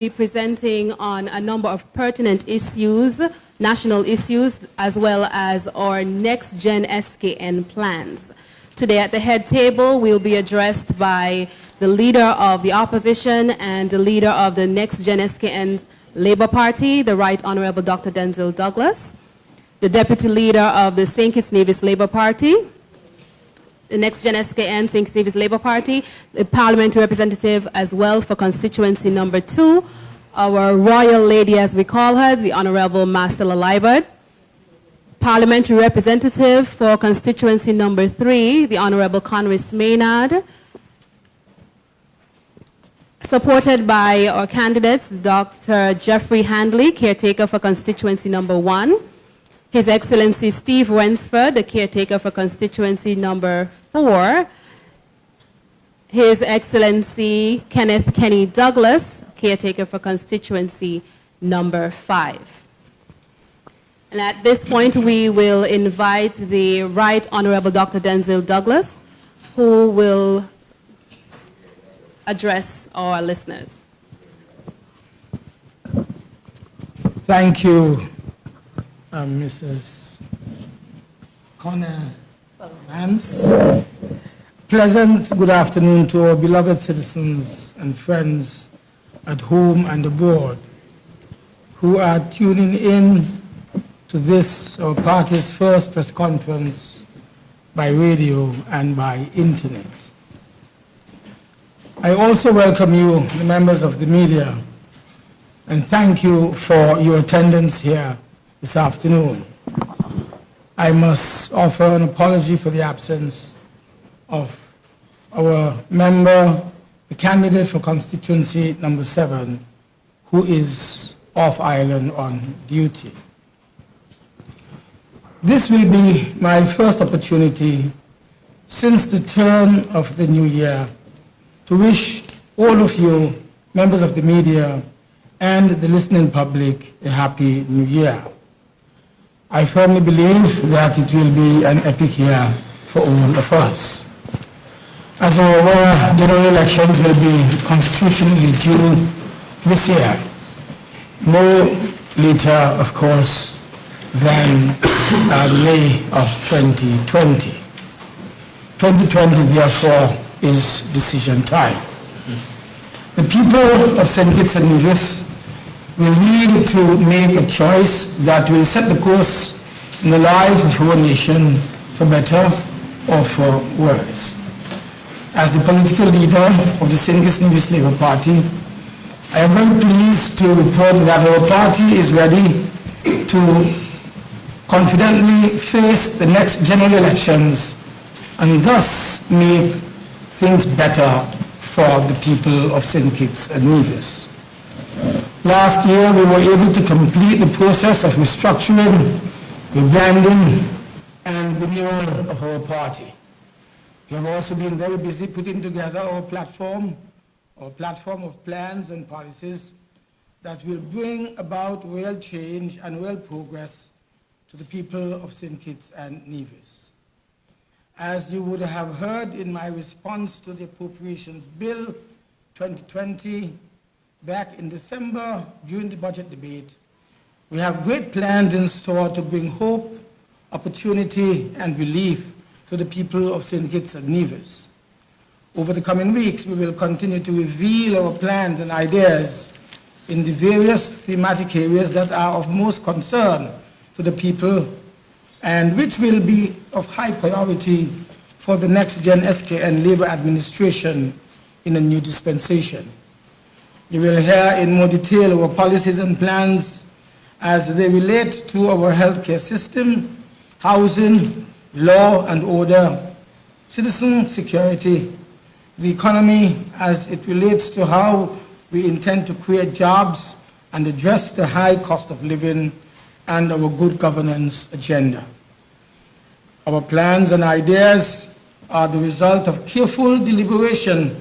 be presenting on a number of pertinent issues, national issues, as well as our next-gen SKN plans. Today at the head table, we'll be addressed by the leader of the opposition and the leader of the next-gen SKN Labour Party, the Right Honourable Dr. Denzil Douglas, the deputy leader of the St. Kitts Nevis Labour Party, the next-gen SKN St. Kitts Nevis Labour Party, the parliamentary representative as well for constituency number 2, our royal lady as we call her, the Honourable Marcella Liebert, parliamentary representative for constituency number 3, the Honourable Conris Maynard, supported by our candidates, Dr. Jeffrey Handley, caretaker for constituency number 1, His Excellency Steve Wensford, the caretaker for constituency number 4, His Excellency Kenneth Kenny Douglas, caretaker for constituency number 5. And at this point, we will invite the Right Honourable Dr. Denzil Douglas, who will address our listeners. Thank you, Mrs. Connor Vance. Pleasant good afternoon to our beloved citizens and friends at home and abroad who are tuning in to this, our party's first press conference by radio and by internet. I also welcome you, the members of the media, and thank you for your attendance here this afternoon. I must offer an apology for the absence of our member, the candidate for constituency number 7, who is off island on duty. This will be my first opportunity since the turn of the new year to wish all of you, members of the media, and the listening public a happy new year. I firmly believe that it will be an epic year for all of us. As our general elections will be constitutionally due this year, no later, of course, than May of 2020. 2020, therefore, is decision time. The people of St. Kitts and Nevis will need to make a choice that will set the course in the life of our nation for better or for worse. As the political leader of the St. Kitts Nevis Labour Party, I am very pleased to report that our party is ready to confidently face the next general elections and thus make things better for the people of St. Kitts and Nevis. Last year, we were able to complete the process of restructuring, rebranding, and renewal of our party. We have also been very busy putting together our platform of plans and policies that will bring about real change and real progress to the people of St. Kitts and Nevis. As you would have heard in my response to the Appropriations Bill 2020 back in December during the budget debate, we have great plans in store to bring hope, opportunity, and relief to the people of St. Kitts and Nevis. Over the coming weeks, we will continue to reveal our plans and ideas in the various thematic areas that are of most concern to the people and which will be of high priority for the next-gen SKN Labour administration in a new dispensation. You will hear in more detail our policies and plans as they relate to our healthcare system, housing, law and order, citizen security, the economy as it relates to how we intend to create jobs and address the high cost of living, and our good governance agenda. Our plans and ideas are the result of careful deliberation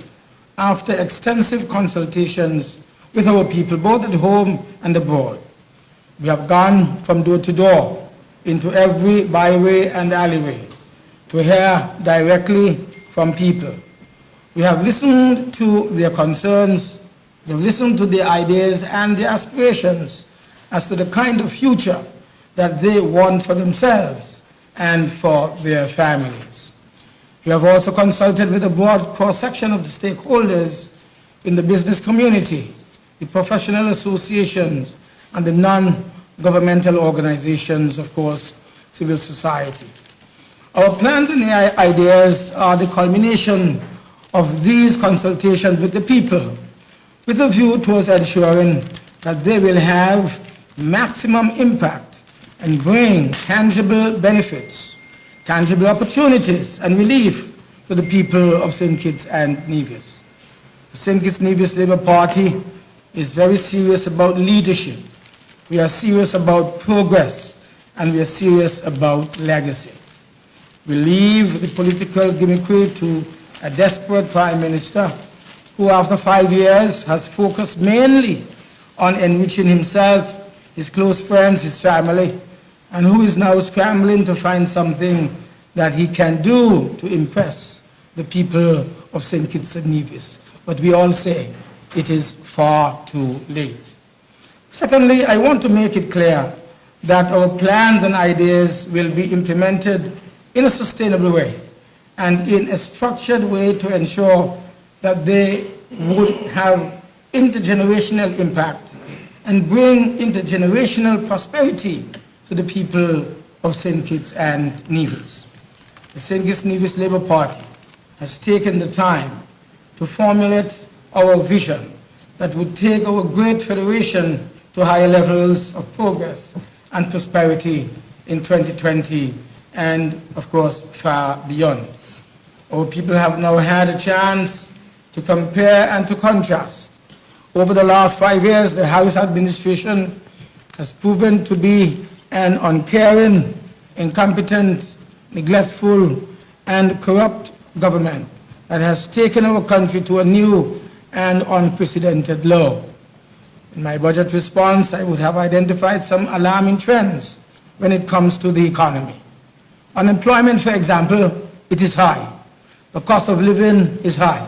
after extensive consultations with our people, both at home and abroad. We have gone from door to door into every byway and alleyway to hear directly from people. We have listened to their concerns, They've listened to their ideas and their aspirations as to the kind of future that they want for themselves and for their families. We have also consulted with a broad cross-section of the stakeholders in the business community, the professional associations, and the non-governmental organizations, of course, civil society. Our plans and ideas are the culmination of these consultations with the people, with a view towards ensuring that they will have maximum impact and bring tangible benefits, tangible opportunities, and relief to the people of St. Kitts and Nevis. The St. Kitts Nevis Labour Party is very serious about leadership. We are serious about progress, and we are serious about legacy. We leave the political gimmickry to a desperate Prime Minister who, after 5 years, has focused mainly on enriching himself, his close friends, his family, and who is now scrambling to find something that he can do to impress the people of St. Kitts and Nevis. But we all say it is far too late. Secondly, I want to make it clear that our plans and ideas will be implemented in a sustainable way and in a structured way to ensure that they would have intergenerational impact and bring intergenerational prosperity to the people of St. Kitts and Nevis. The St. Kitts Nevis Labour Party has taken the time to formulate our vision that would take our great federation to higher levels of progress and prosperity in 2020 and, of course, far beyond. Our people have now had a chance to compare and to contrast. Over the last 5 years, the Harris administration has proven to be an uncaring, incompetent, neglectful, and corrupt government that has taken our country to a new and unprecedented low. In my budget response, I would have identified some alarming trends when it comes to the economy. Unemployment, for example, it is high. The cost of living is high.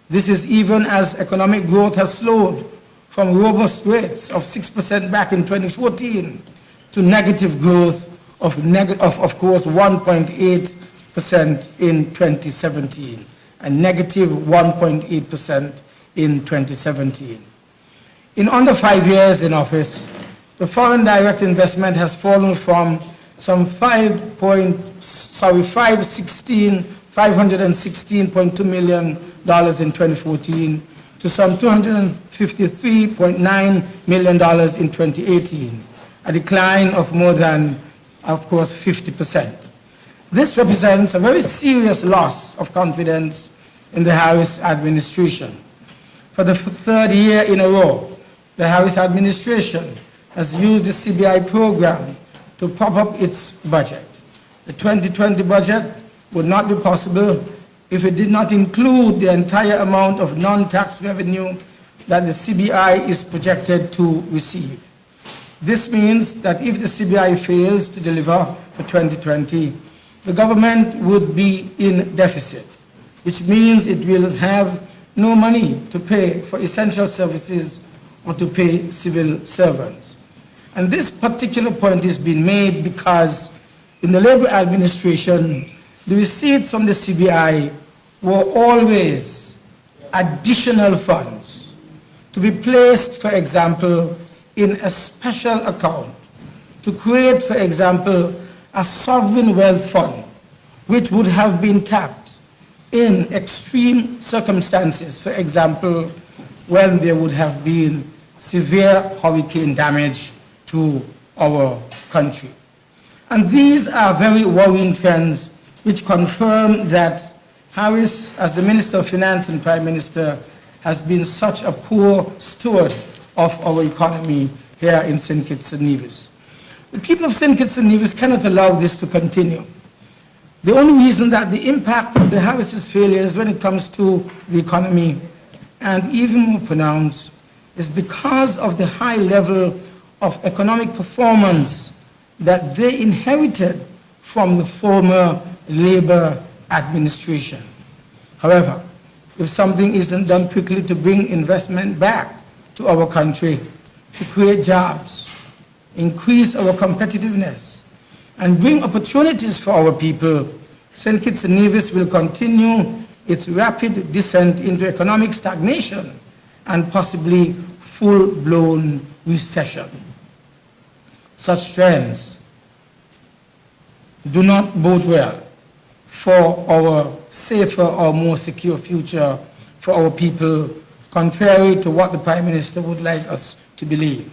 This is even as economic growth has slowed from robust rates of 6% back in 2014 to negative growth of course, 1.8% in 2017 and negative 1.8% in 2017. In under 5 years in office, the foreign direct investment has fallen from some $516.2 million in 2014 to some $253.9 million in 2018, a decline of more than, of course, 50%. This represents a very serious loss of confidence in the Harris administration. For the third year in a row, the Harris administration has used the CBI program to prop up its budget. The 2020 budget would not be possible if it did not include the entire amount of non-tax revenue that the CBI is projected to receive. This means that if the CBI fails to deliver for 2020, the government would be in deficit, which means it will have no money to pay for essential services or to pay civil servants. And this particular point is being made because in the Labour administration, the receipts from the CBI were always additional funds to be placed, for example, in a special account to create, for example, a sovereign wealth fund, which would have been tapped in extreme circumstances, for example, when there would have been severe hurricane damage to our country. And these are very worrying trends which confirm that Harris, as the Minister of Finance and Prime Minister, has been such a poor steward of our economy here in St. Kitts and Nevis. The people of St. Kitts and Nevis cannot allow this to continue. The only reason that the impact of the Harris's failures when it comes to the economy, and even more pronounced, is because of the high level of economic performance that they inherited from the former Labour administration. However, if something isn't done quickly to bring investment back to our country, to create jobs, increase our competitiveness, and bring opportunities for our people, St. Kitts and Nevis will continue its rapid descent into economic stagnation and possibly full-blown recession. Such trends do not bode well for our safer or more secure future for our people, contrary to what the Prime Minister would like us to believe.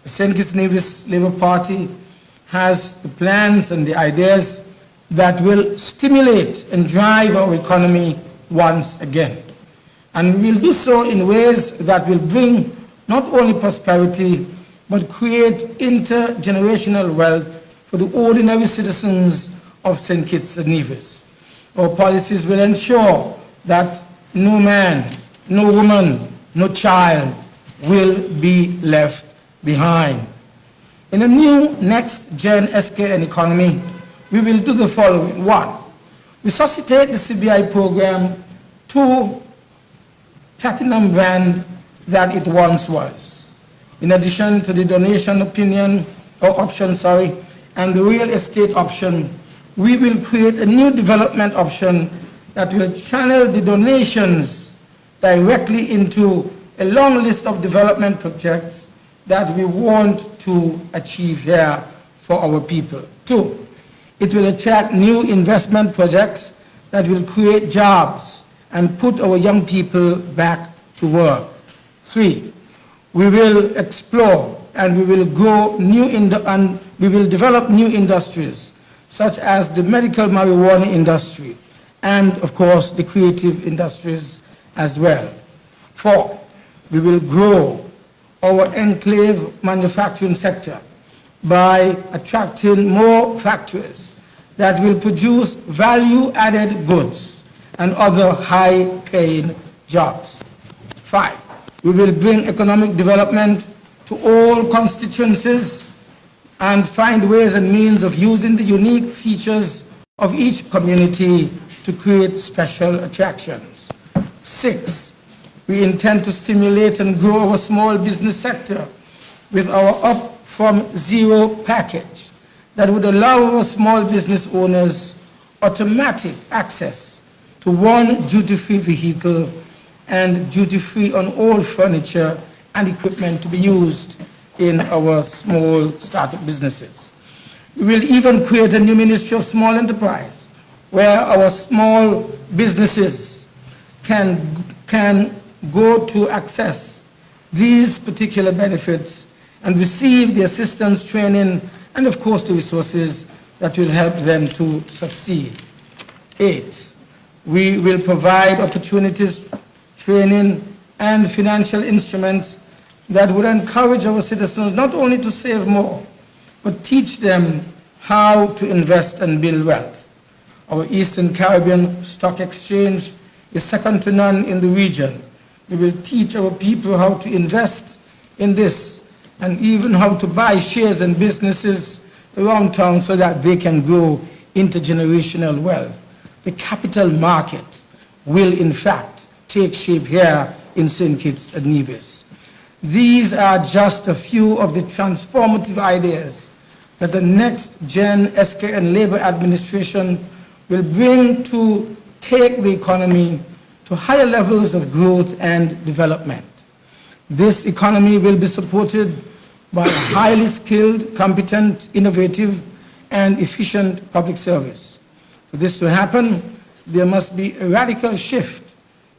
The St. Kitts Nevis Labour Party has the plans and the ideas that will stimulate and drive our economy once again. And we will do so in ways that will bring not only prosperity, but create intergenerational wealth for the ordinary citizens of St. Kitts and Nevis. Our policies will ensure that no man, no woman, no child will be left behind. In a new next-gen SKN economy, we will do the following. 1, resuscitate the CBI program to platinum brand that it once was. In addition to the donation option, and the real estate option, we will create a new development option that will channel the donations directly into a long list of development projects that we want to achieve here for our people. 2, it will attract new investment projects that will create jobs and put our young people back to work. 3, we will explore and we will grow we will develop new industries such as the medical marijuana industry and, of course, the creative industries as well. 4, we will grow our enclave manufacturing sector by attracting more factories that will produce value-added goods and other high-paying jobs. 5, we will bring economic development to all constituencies and find ways and means of using the unique features of each community to create special attractions. 6, we intend to stimulate and grow our small business sector with our Up From Zero package that would allow our small business owners automatic access to one duty-free vehicle and duty-free on all furniture and equipment to be used in our small startup businesses. We will even create a new Ministry of Small Enterprise where our small businesses can go to access these particular benefits and receive the assistance, training, and of course the resources that will help them to succeed. 8, we will provide opportunities, training, and financial instruments that would encourage our citizens not only to save more, but teach them how to invest and build wealth. Our Eastern Caribbean Stock Exchange is second to none in the region. We will teach our people how to invest in this and even how to buy shares in businesses around town so that they can grow intergenerational wealth. The capital market will, in fact, take shape here in St. Kitts and Nevis. These are just a few of the transformative ideas that the next-gen SKN Labour administration will bring to take the economy to higher levels of growth and development. This economy will be supported by a highly skilled, competent, innovative, and efficient public service. For this to happen, there must be a radical shift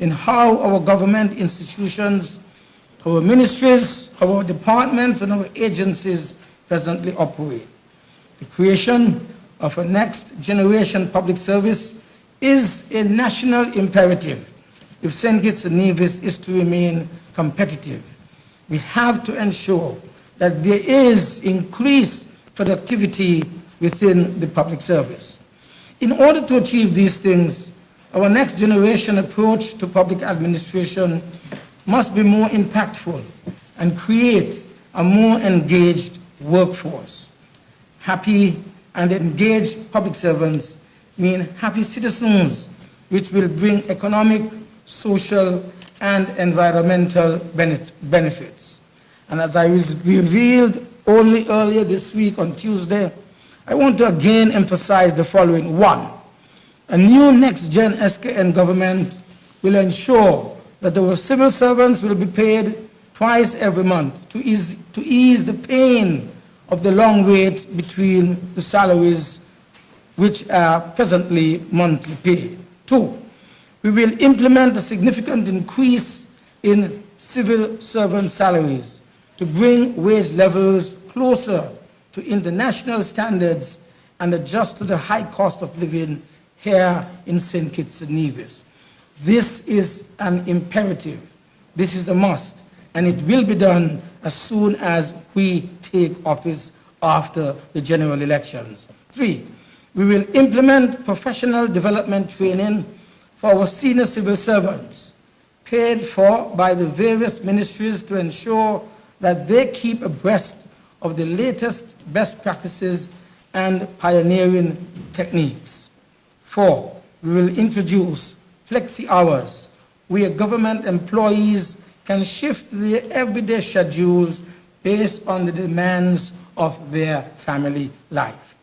in how our government institutions, our ministries, our departments, and our agencies presently operate. The creation of a next-generation public service is a national imperative if St. Kitts and Nevis is to remain competitive. We have to ensure that there is increased productivity within the public service. In order to achieve these things, our next generation approach to public administration must be more impactful and create a more engaged workforce. Happy and engaged public servants mean happy citizens, which will bring economic social, and environmental benefits. And as I was revealed only earlier this week on Tuesday, I want to again emphasize the following. One, a new next-gen SKN government will ensure that our civil servants will be paid twice every month to ease the pain of the long wait between the salaries which are presently monthly paid. Two, we will implement a significant increase in civil servant salaries to bring wage levels closer to international standards and adjust to the high cost of living here in St. Kitts and Nevis. This is an imperative. This is a must, and it will be done as soon as we take office after the general elections. Three, we will implement professional development training for our senior civil servants, paid for by the various ministries to ensure that they keep abreast of the latest best practices and pioneering techniques. Four, we will introduce flexi hours, where government employees can shift their everyday schedules based on the demands of their family life.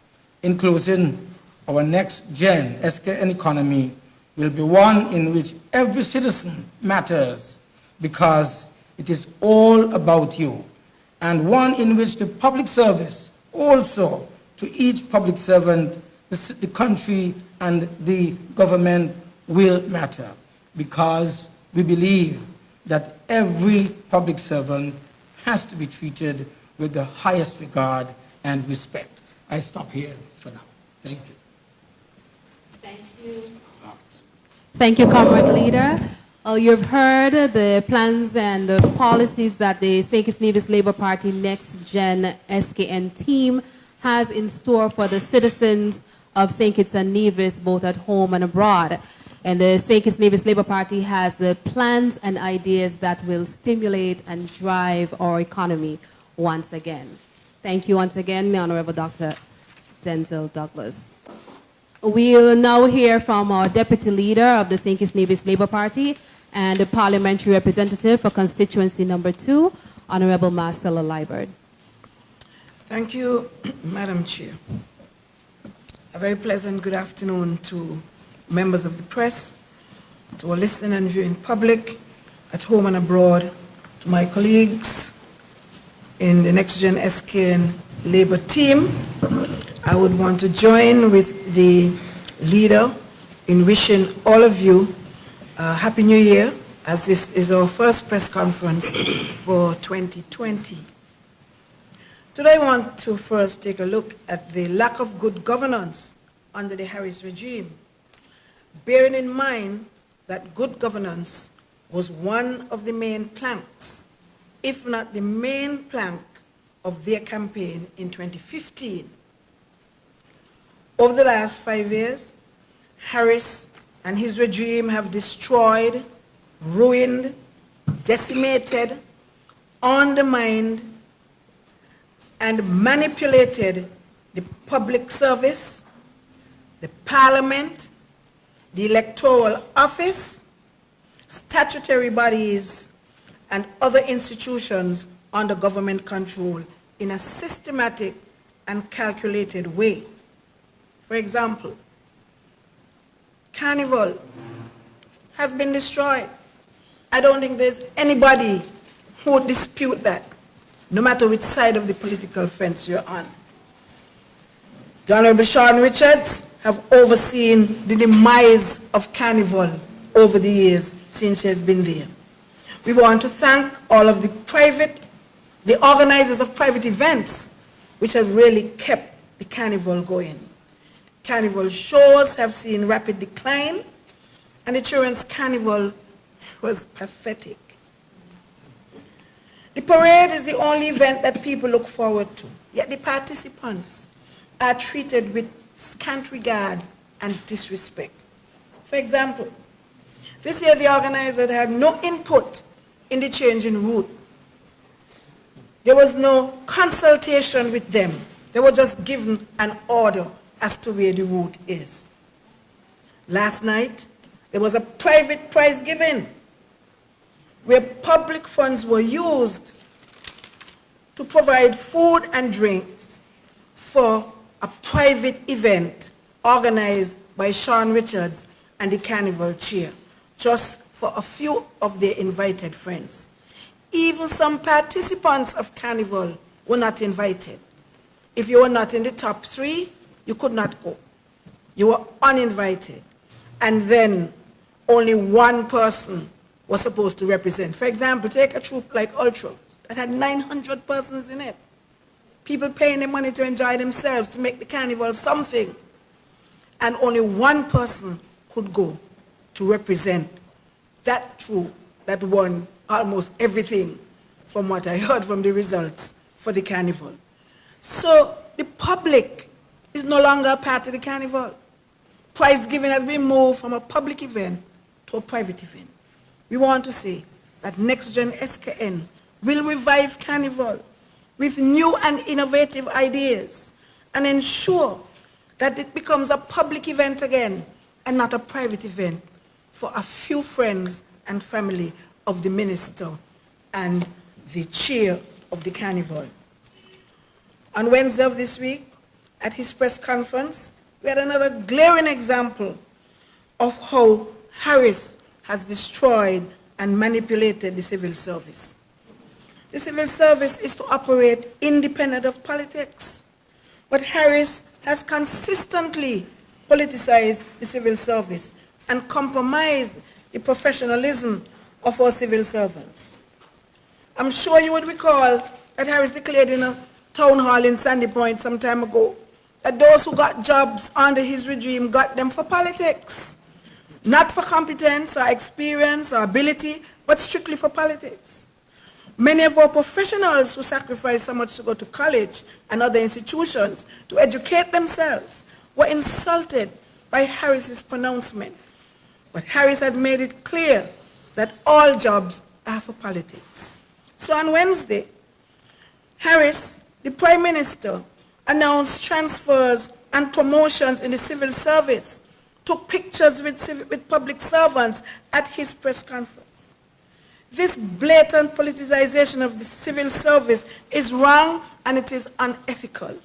In closing, our next-gen SKN economy will be one in which every citizen matters because it is all about you, and one in which the public service also to each public servant, the country and the government will matter, because we believe that every public servant has to be treated with the highest regard and respect. I stop here for now. Thank you. Thank you. Thank you, Comrade Leader. You've heard the plans and the policies that the St. Kitts Nevis Labour Party Next Gen SKN team has in store for the citizens of St. Kitts and Nevis, both at home and abroad. And the St. Kitts Nevis Labour Party has plans and ideas that will stimulate and drive our economy once again. Thank you once again, the Honorable Dr. Denzel Douglas. We'll now hear from our Deputy Leader of the St. Kitts Nevis Labour Party and the Parliamentary Representative for Constituency Number 2, Honorable Marcella Liburd. Thank you, Madam Chair. A very pleasant good afternoon to members of the press, to our listening and viewing public, at home and abroad, to my colleagues in the Next Gen SKN Labour team. I would want to join with the leader in wishing all of you a Happy New Year, as this is our first press conference for 2020. Today I want to first take a look at the lack of good governance under the Harris regime, bearing in mind that good governance was one of the main planks, if not the main plank, of their campaign in 2015. Over the last 5 years, Harris and his regime have destroyed, ruined, decimated, undermined, and manipulated the public service, the parliament, the electoral office, statutory bodies, and other institutions under government control in a systematic and calculated way. For example, Carnival has been destroyed. I don't think there's anybody who would dispute that, no matter which side of the political fence you're on. The Honorable Sean Richards have overseen the demise of Carnival over the years since he has been there. We want to thank all of the organizers of private events, which have really kept the Carnival going. Carnival shows have seen rapid decline, and the children's Carnival was pathetic. The parade is the only event that people look forward to, yet the participants are treated with scant regard and disrespect. For example, this year the organizers had no input in the change in route. There was no consultation with them. They were just given an order as to where the route is. Last night, There was a private prize given where public funds were used to provide food and drinks for a private event organized by Sean Richards and the Carnival Chair, just for a few of their invited friends. Even some participants of Carnival were not invited. If you were not in the top 3, you could not go. You were uninvited. And then only one person was supposed to represent. For example, take a troupe like Ultra that had 900 persons in it. People paying their money to enjoy themselves, to make the carnival something. And only one person could go to represent that troupe that won almost everything from what I heard from the results for the carnival. So the public is no longer a part of the carnival. Prize giving has been moved from a public event to a private event. We want to say that Next Gen SKN will revive Carnival with new and innovative ideas and ensure that it becomes a public event again and not a private event for a few friends and family of the minister and the chair of the Carnival. On Wednesday of this week, at his press conference, we had another glaring example of how Harris has destroyed and manipulated the civil service. The civil service is to operate independent of politics, but Harris has consistently politicized the civil service and compromised the professionalism of our civil servants. I'm sure you would recall that Harris declared in a town hall in Sandy Point some time ago that those who got jobs under his regime got them for politics. Not for competence or experience or ability, but strictly for politics. Many of our professionals who sacrificed so much to go to college and other institutions to educate themselves were insulted by Harris's pronouncement. But Harris has made it clear that all jobs are for politics. So on Wednesday, Harris, the Prime Minister, announced transfers and promotions in the civil service, took pictures with public servants at his press conference. This blatant politicization of the civil service is wrong and it is unethical.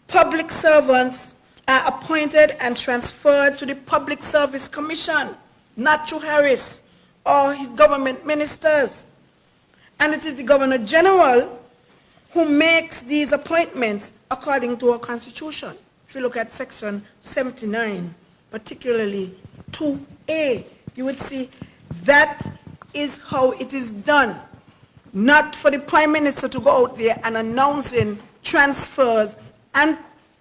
Public servants are appointed and transferred to the Public Service Commission, not through Harris or his government ministers. And it is the Governor General who makes these appointments according to our Constitution. If you look at Section 79, particularly 2A, you would see that is how it is done. Not for the Prime Minister to go out there and announcing transfers and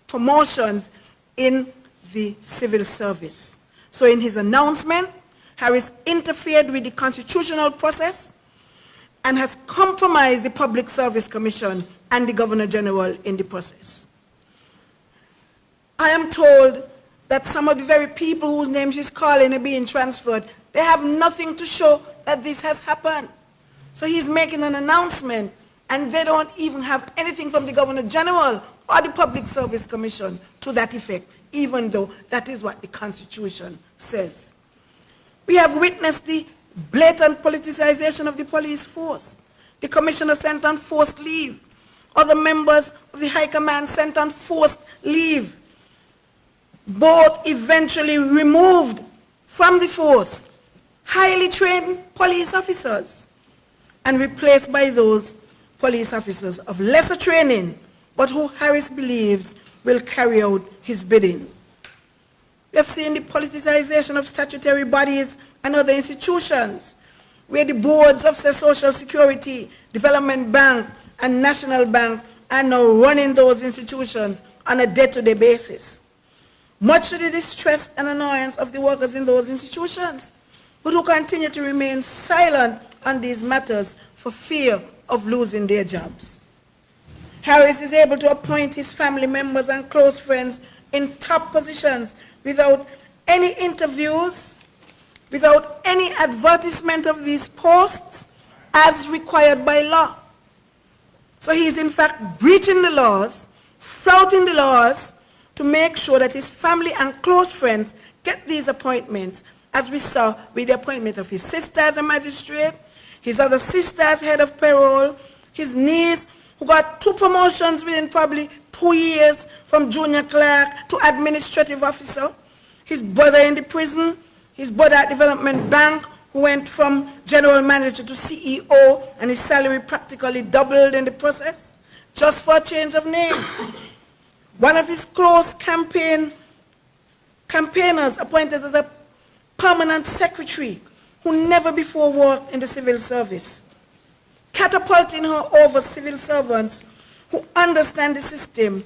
promotions in the civil service. So in his announcement, Harris interfered with the constitutional process and has compromised the Public Service Commission and the Governor General in the process. I am told that some of the very people whose names he's calling are being transferred. They have nothing to show that this has happened. So he's making an announcement and they don't even have anything from the Governor General or the Public Service Commission to that effect, even though that is what the Constitution says. We have witnessed the blatant politicization of the police force. The commissioner sent on forced leave. Other members of the High Command sent on forced leave. Both eventually removed from the force highly trained police officers and replaced by those police officers of lesser training, but who Harris believes will carry out his bidding. We have seen the politicization of statutory bodies and other institutions, where the boards of the Social Security, Development Bank, and National Bank are now running those institutions on a day-to-day basis. Much to the distress and annoyance of the workers in those institutions, but who continue to remain silent on these matters for fear of losing their jobs. Harris is able to appoint his family members and close friends in top positions without any interviews, without any advertisement of these posts as required by law. So he is in fact breaching the laws, flouting the laws to make sure that his family and close friends get these appointments, as we saw with the appointment of his sister as a magistrate, his other sister as head of payroll, his niece, who got 2 promotions within probably 2 years from junior clerk to administrative officer, his brother in the prison, his brother at Development Bank, who went from general manager to CEO, and his salary practically doubled in the process, just for a change of name. One of his close campaigners appointed as a permanent secretary who never before worked in the civil service, catapulting her over civil servants who understand the system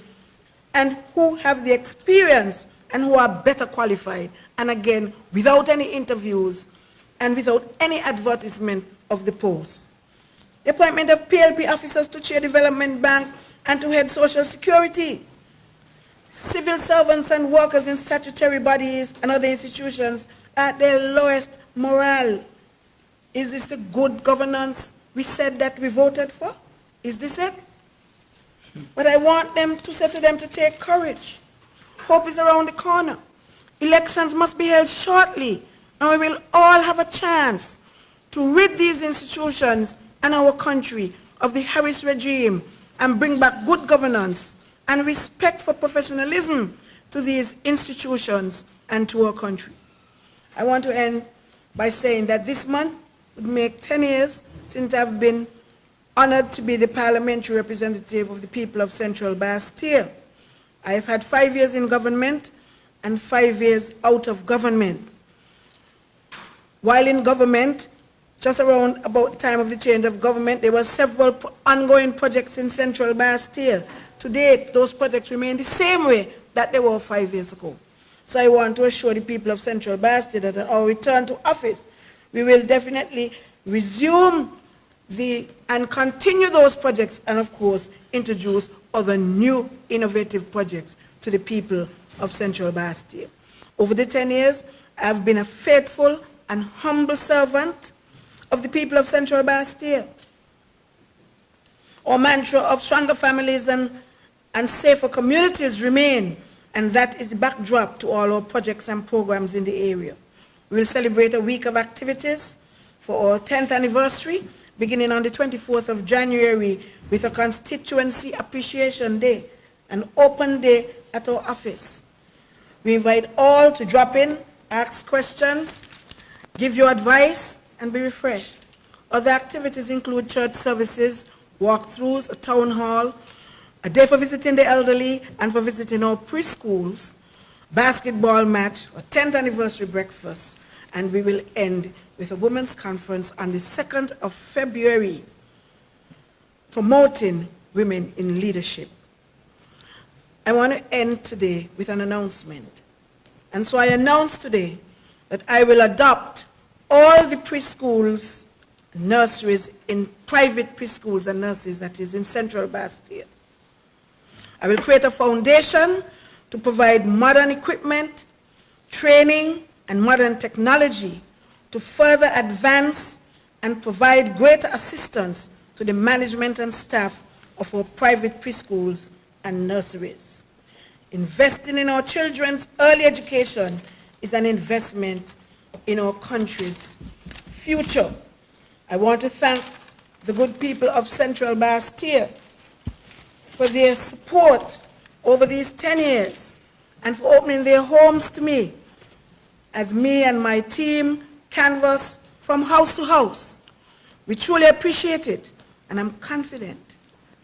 and who have the experience and who are better qualified, and again, without any interviews and without any advertisement of the post. The appointment of PLP officers to chair Development Bank and to head Social Security. Civil servants and workers in statutory bodies and other institutions are at their lowest morale. Is this the good governance we said that we voted for? Is this it? But I want them to say to them to take courage. Hope is around the corner. Elections must be held shortly, and we will all have a chance to rid these institutions and our country of the Harris regime and bring back good governance and respect for professionalism to these institutions and to our country. I want to end by saying that this month would make 10 years since I've been honored to be the parliamentary representative of the people of Central Bastille. I have had 5 years in government and 5 years out of government. While in government, just around about the time of the change of government, there were several ongoing projects in Central Bastille. To date, those projects remain the same way that they were 5 years ago. So I want to assure the people of Central Bastille that at our return to office, we will definitely resume and continue those projects, and of course, introduce other new innovative projects to the people of Central Bastille. Over the 10 years, I have been a faithful and humble servant of the people of Central Bastille. Our mantra of stronger families and safer communities remain, and that is the backdrop to all our projects and programs in the area. We will celebrate a week of activities for our 10th anniversary, beginning on the 24th of January with a Constituency Appreciation Day, an open day at our office. We invite all to drop in, ask questions, give your advice, and be refreshed. Other activities include church services, walkthroughs, a town hall, a day for visiting the elderly and for visiting our preschools, basketball match, a 10th anniversary breakfast, and we will end with a women's conference on the 2nd of February, promoting women in leadership. I want to end today with an announcement. And so I announce today that I will adopt all the preschools, nurseries in private preschools and nurseries that is in Central Bastille. I will create a foundation to provide modern equipment, training, and modern technology to further advance and provide greater assistance to the management and staff of our private preschools and nurseries. Investing in our children's early education is an investment in our country's future. I want to thank the good people of Central Bastille for their support over these 10 years and for opening their homes to me as me and my team canvass from house to house. We truly appreciate it, and I'm confident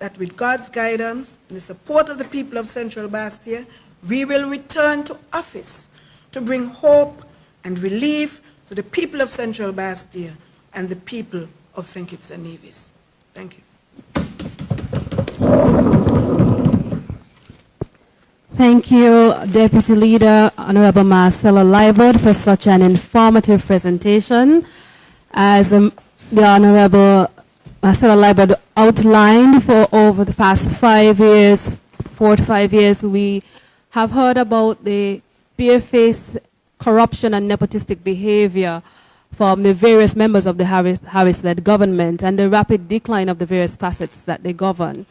that with God's guidance and the support of the people of Central Bastille, we will return to office to bring hope and relief to the people of Central Bastille and the people of St. Kitts and Nevis. Thank you. Thank you, Deputy Leader Honorable Marcella Liebert, for such an informative presentation. As the Honorable Marcella Liebert outlined, for over the past 5 years, 4 to 5 years, we have heard about the barefaced corruption and nepotistic behavior from the various members of the Harris-led government and the rapid decline of the various facets that they govern.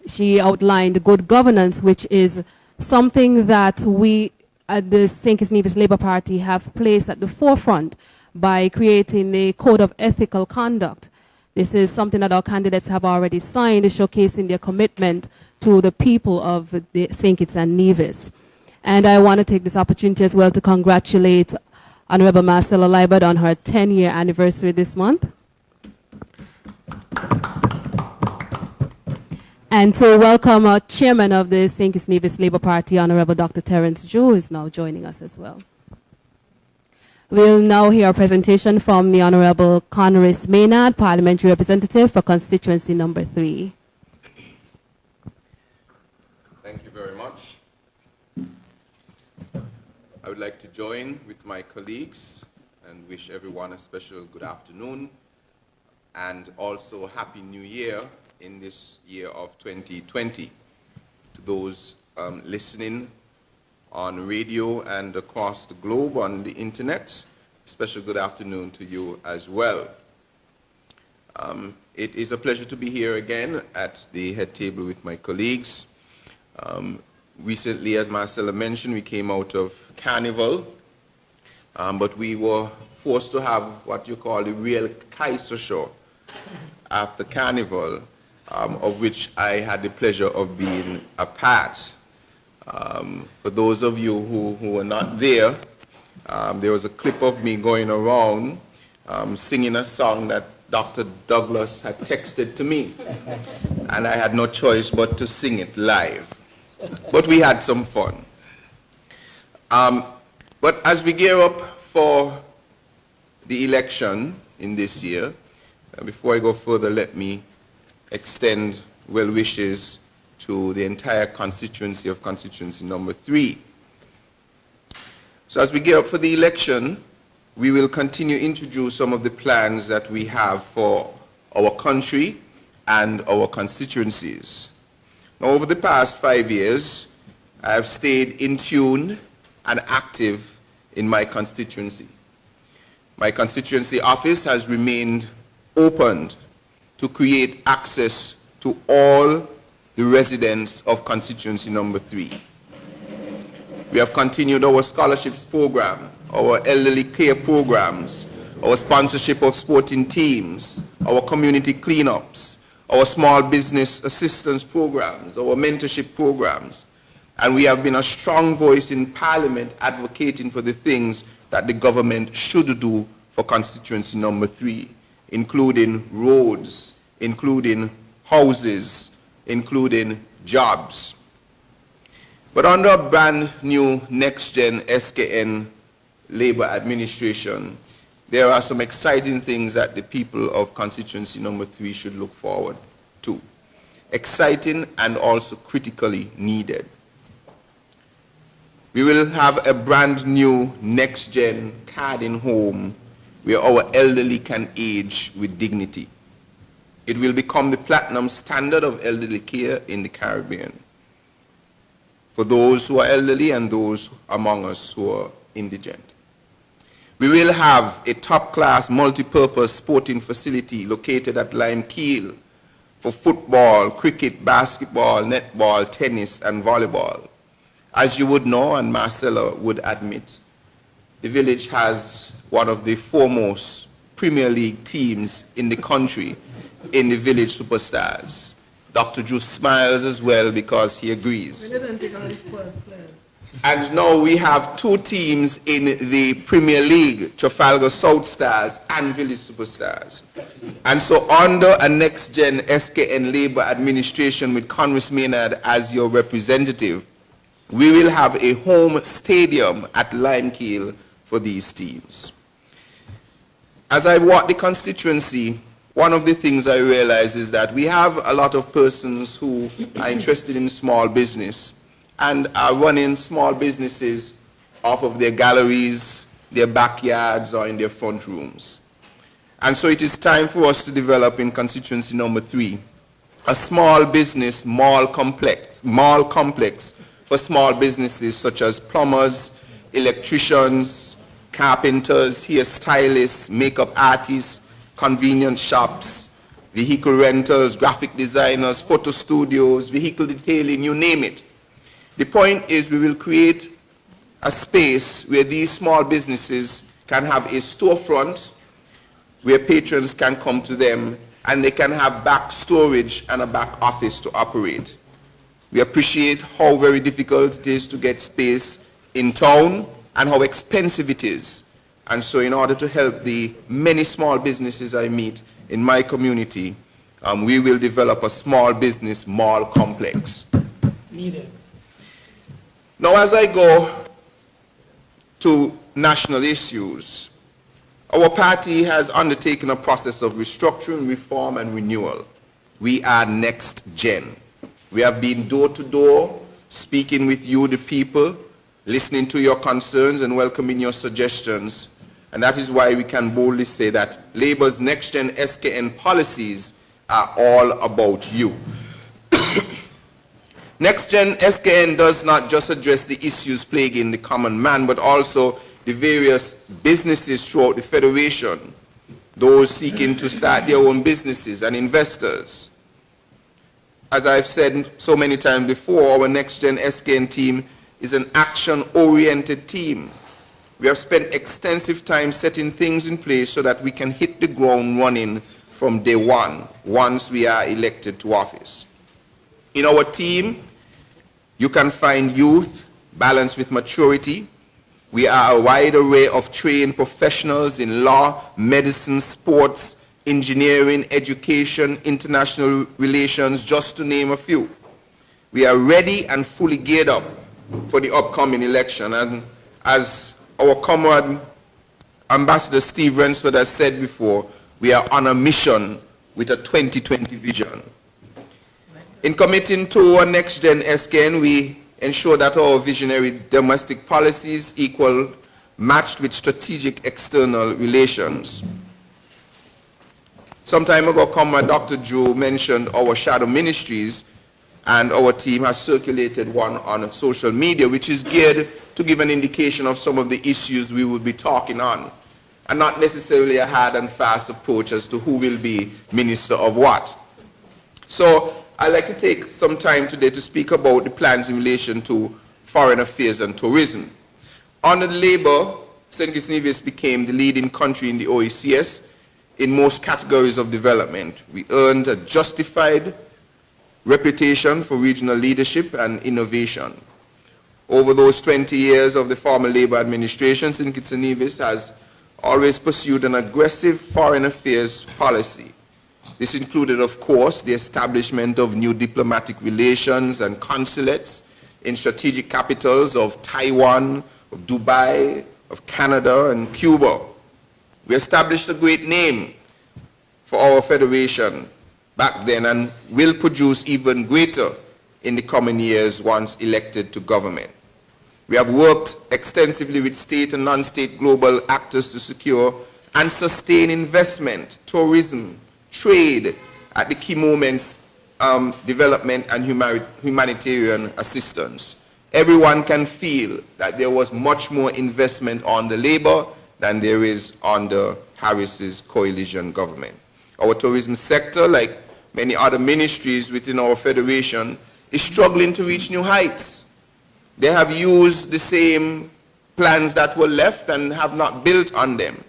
She outlined good governance, which is something that we the St. Kitts Nevis Labour Party have placed at the forefront by creating the Code of Ethical Conduct. This is something that our candidates have already signed, showcasing their commitment to the people of the St. Kitts and Nevis. And I want to take this opportunity as well to congratulate Honorable Marcella Liebert on her 10-year anniversary this month. And to welcome our chairman of the St. Kitts Nevis Labour Party, Honorable Dr. Terence Jew, who is now joining us as well. We'll now hear a presentation from the Honorable Conris Maynard, Parliamentary Representative for Constituency Number 3. Thank you very much. I would like to join with my colleagues and wish everyone a special good afternoon and also Happy New Year in this year of 2020. To those listening on radio and across the globe on the internet, special good afternoon to you as well. It is a pleasure to be here again at the head table with my colleagues. Recently, as Marcella mentioned, we came out of Carnival, but we were forced to have what you call the real Kaiser show after Carnival, of which I had the pleasure of being a part. For those of you who were not there, there was a clip of me going around singing a song that Dr. Douglas had texted to me, and I had no choice but to sing it live. But we had some fun. But as we gear up for the election in this year, before I go further, let me extend well wishes to the entire constituency of Constituency Number 3. So as we gear up for the election, we will continue to introduce some of the plans that we have for our country and our constituencies. Now, over the past 5 years, I have stayed in tune and active in my constituency. My constituency office has remained opened to create access to all the residents of Constituency Number 3. We have continued our scholarships program, our elderly care programs, our sponsorship of sporting teams, our community cleanups, our small business assistance programs, our mentorship programs, and we have been a strong voice in Parliament advocating for the things that the government should do for Constituency Number 3, including roads, including houses, including jobs. But under a brand new next-gen SKN Labour administration, there are some exciting things that the people of Constituency Number 3 should look forward to. Exciting and also critically needed. We will have a brand new next-gen card-in home where our elderly can age with dignity. It will become the platinum standard of elderly care in the Caribbean for those who are elderly and those among us who are indigent. We will have a top-class multi-purpose sporting facility located at Lime Keel for football, cricket, basketball, netball, tennis, and volleyball. As you would know, and Marcella would admit, the village has one of the foremost Premier League teams in the country in the village superstars. Dr. Drew smiles as well because he agrees. And now we have 2 teams in the Premier League, Trafalgar South Stars and Village Superstars. And so under a next-gen SKN Labour administration with Conris Maynard as your representative, we will have a home stadium at Limekeel for these teams. As I walk the constituency, one of the things I realize is that we have a lot of persons who are interested in small business and are running small businesses off of their galleries, their backyards, or in their front rooms. And so it is time for us to develop in Constituency Number 3 a small business mall complex for small businesses such as plumbers, electricians, carpenters, hairstylists, makeup artists, convenience shops, vehicle rentals, graphic designers, photo studios, vehicle detailing, you name it. The point is we will create a space where these small businesses can have a storefront, where patrons can come to them and they can have back storage and a back office to operate. We appreciate how very difficult it is to get space in town and how expensive it is. And so in order to help the many small businesses I meet in my community, we will develop a small business mall complex. Needed. Now, as I go to national issues, our party has undertaken a process of restructuring, reform, and renewal. We are next gen. We have been door to door, speaking with you, the people, listening to your concerns and welcoming your suggestions. And that is why we can boldly say that Labour's next gen SKN policies are all about you. Next gen SKN does not just address the issues plaguing the common man, but also the various businesses throughout the Federation, those seeking to start their own businesses and investors. As I've said so many times before, our Next Gen SKN team is an action-oriented team. We have spent extensive time setting things in place so that we can hit the ground running from day one, once we are elected to office. In our team, you can find youth balanced with maturity. We are a wide array of trained professionals in law, medicine, sports, engineering, education, international relations, just to name a few. We are ready and fully geared up for the upcoming election. And as our comrade Ambassador Steve Rensford has said before, we are on a mission with a 2020 vision. In committing to our Next Gen SKN, we ensure that our visionary domestic policies equal matched with strategic external relations. Some time ago, Comrade Dr. Joe mentioned our shadow ministries, and our team has circulated one on social media, which is geared to give an indication of some of the issues we will be talking on, and not necessarily a hard and fast approach as to who will be minister of what. So I'd like to take some time today to speak about the plans in relation to foreign affairs and tourism. Under Labour, St. Kitts Nevis became the leading country in the OECS in most categories of development. We earned a justified reputation for regional leadership and innovation. Over those 20 years of the former Labour administration, St. Kitts Nevis has always pursued an aggressive foreign affairs policy. This included, of course, the establishment of new diplomatic relations and consulates in strategic capitals of Taiwan, of Dubai, of Canada, and Cuba. We established a great name for our federation back then and will produce even greater in the coming years once elected to government. We have worked extensively with state and non-state global actors to secure and sustain investment, tourism, trade at the key moments, development and humanitarian assistance. Everyone can feel that there was much more investment on the Labour than there is under Harris's coalition government. Our tourism sector, like many other ministries within our federation, is struggling to reach new heights. They have used the same plans that were left and have not built on them.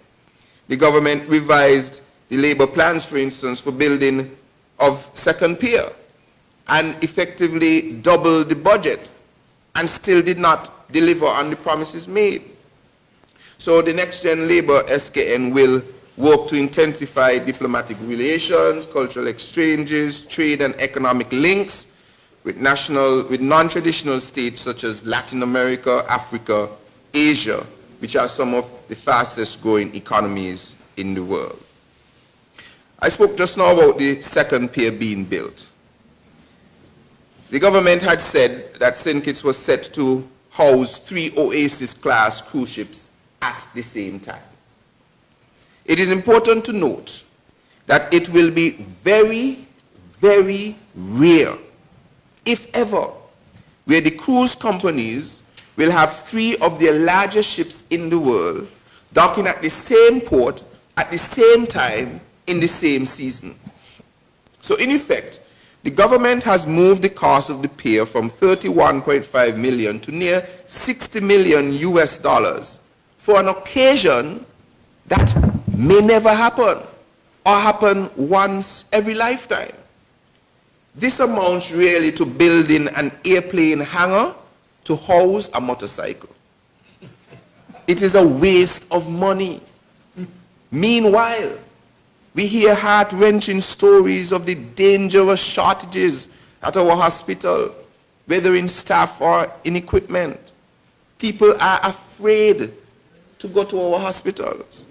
The government revised the Labour plans, for instance, for building of second pier and effectively doubled the budget and still did not deliver on the promises made. So the Next Gen Labour SKN will work to intensify diplomatic relations, cultural exchanges, trade and economic links with non-traditional states such as Latin America, Africa, Asia, which are some of the fastest growing economies in the world. I spoke just now about the second pier being built. The government had said that St. Kitts was set to house 3 Oasis-class cruise ships at the same time. It is important to note that it will be very, very rare, if ever, where the cruise companies will have 3 of their largest ships in the world docking at the same port at the same time in the same season. So in effect, The government has moved the cost of the pier from 31.5 million to near 60 million US dollars for an occasion that may never happen or happen once every lifetime. This amounts really to building an airplane hangar to house a motorcycle. It is a waste of money. Meanwhile, we hear heart-wrenching stories of the dangerous shortages at our hospital, whether in staff or in equipment. People are afraid to go to our hospitals.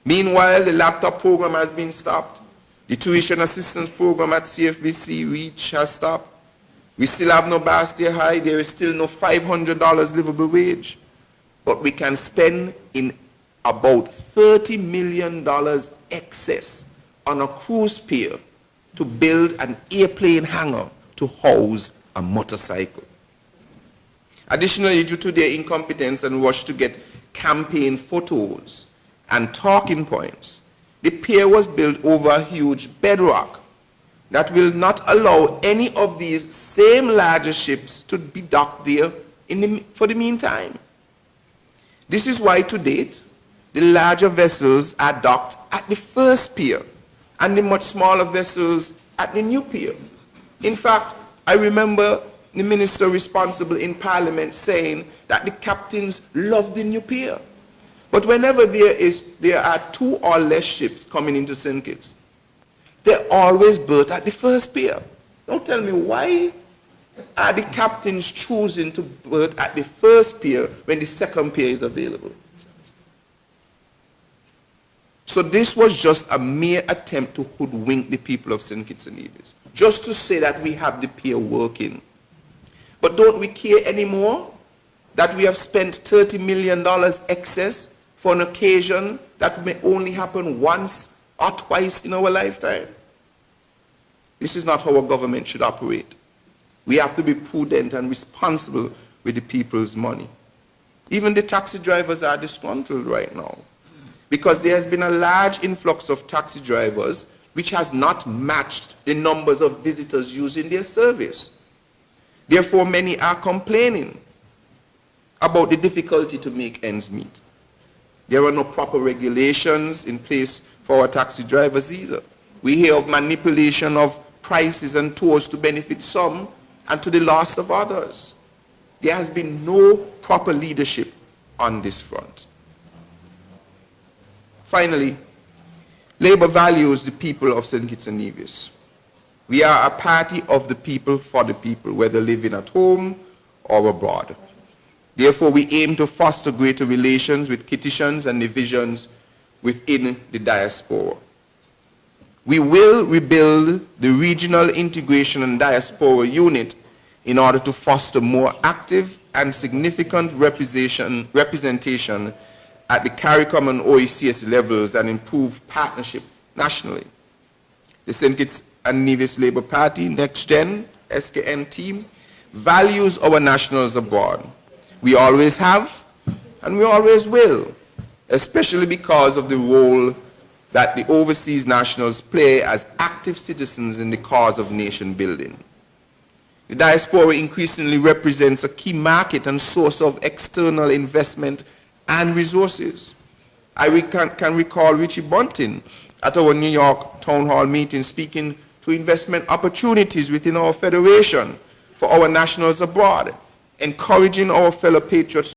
Meanwhile, the laptop program has been stopped. The tuition assistance program at CFBC REACH has stopped. We still have no Bastille High. There is still no $500 livable wage. But we can spend in about $30 million excess on a cruise pier to build an airplane hangar to house a motorcycle. Additionally, due to their incompetence and rush to get campaign photos and talking points, the pier was built over a huge bedrock that will not allow any of these same larger ships to be docked there for the meantime. This is why to date, the larger vessels are docked at the first pier and the much smaller vessels at the new pier. In fact, I remember the minister responsible in Parliament saying that the captains love the new pier. But whenever there are 2 or less ships coming into St. Kitts, they're always berthed at the first pier. Don't tell me why are the captains choosing to berth at the first pier when the second pier is available. So this was just a mere attempt to hoodwink the people of St. Kitts and Nevis, just to say that we have the pier working. But don't we care anymore that we have spent $30 million excess for an occasion that may only happen once or twice in our lifetime? This is not how a government should operate. We have to be prudent and responsible with the people's money. Even the taxi drivers are disgruntled right now because there has been a large influx of taxi drivers which has not matched the numbers of visitors using their service. Therefore, many are complaining about the difficulty to make ends meet. There are no proper regulations in place for our taxi drivers either. We hear of manipulation of prices and tours to benefit some and to the loss of others. There has been no proper leadership on this front. Finally, Labour values the people of St. Kitts and Nevis. We are a party of the people for the people, whether living at home or abroad. Therefore, we aim to foster greater relations with Kittitians and Nevisians within the diaspora. We will rebuild the Regional Integration and Diaspora Unit in order to foster more active and significant representation at the CARICOM and OECS levels and improve partnership nationally. The St. Kitts and Nevis Labour Party, Next Gen, SKN team, values our nationals abroad. We always have, and we always will, especially because of the role that the overseas nationals play as active citizens in the cause of nation building. The diaspora increasingly represents a key market and source of external investment and resources. I can recall Richie Bunting at our New York Town Hall meeting speaking to investment opportunities within our federation for our nationals abroad, encouraging our fellow patriots